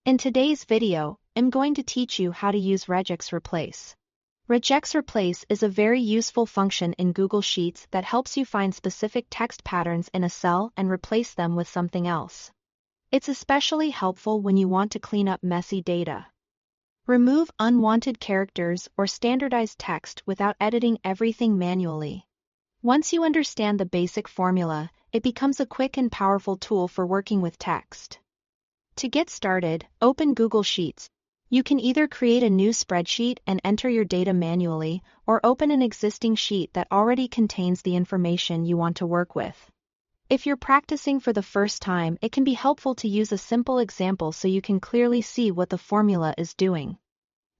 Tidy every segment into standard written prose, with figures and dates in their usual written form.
In today's video, I'm going to teach you how to use Regexreplace. Regexreplace is a very useful function in Google Sheets that helps you find specific text patterns in a cell and replace them with something else. It's especially helpful when you want to clean up messy data. Remove unwanted characters or standardized text without editing everything manually. Once you understand the basic formula, it becomes a quick and powerful tool for working with text. To get started, open Google Sheets. You can either create a new spreadsheet and enter your data manually, or open an existing sheet that already contains the information you want to work with. If you're practicing for the first time, it can be helpful to use a simple example so you can clearly see what the formula is doing.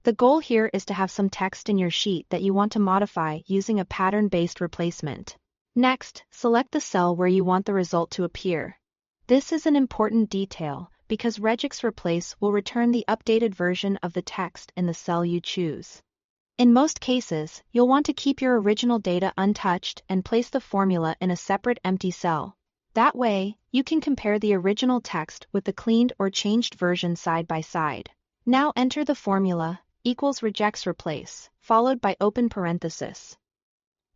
The goal here is to have some text in your sheet that you want to modify using a pattern-based replacement. Next, select the cell where you want the result to appear. This is an important detail, because Regexreplace will return the updated version of the text in the cell you choose. In most cases, you'll want to keep your original data untouched and place the formula in a separate empty cell. That way, you can compare the original text with the cleaned or changed version side by side. Now enter the formula, equals Regexreplace, followed by open parenthesis.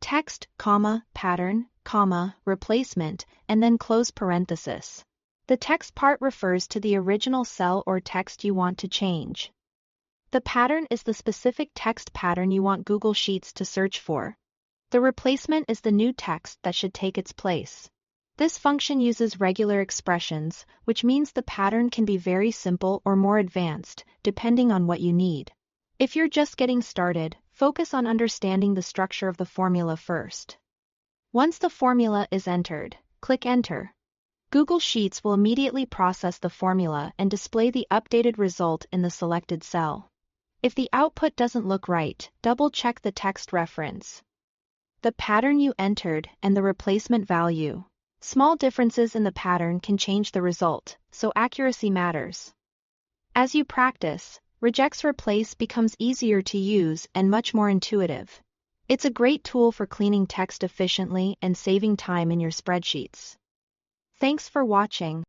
Text, comma, pattern, comma, replacement, and then close parenthesis. The text part refers to the original cell or text you want to change. The pattern is the specific text pattern you want Google Sheets to search for. The replacement is the new text that should take its place. This function uses regular expressions, which means the pattern can be very simple or more advanced, depending on what you need. If you're just getting started, focus on understanding the structure of the formula first. Once the formula is entered, click Enter. Google Sheets will immediately process the formula and display the updated result in the selected cell. If the output doesn't look right, double-check the text reference, the pattern you entered, and the replacement value. Small differences in the pattern can change the result, so accuracy matters. As you practice, Regexreplace becomes easier to use and much more intuitive. It's a great tool for cleaning text efficiently and saving time in your spreadsheets. Thanks for watching.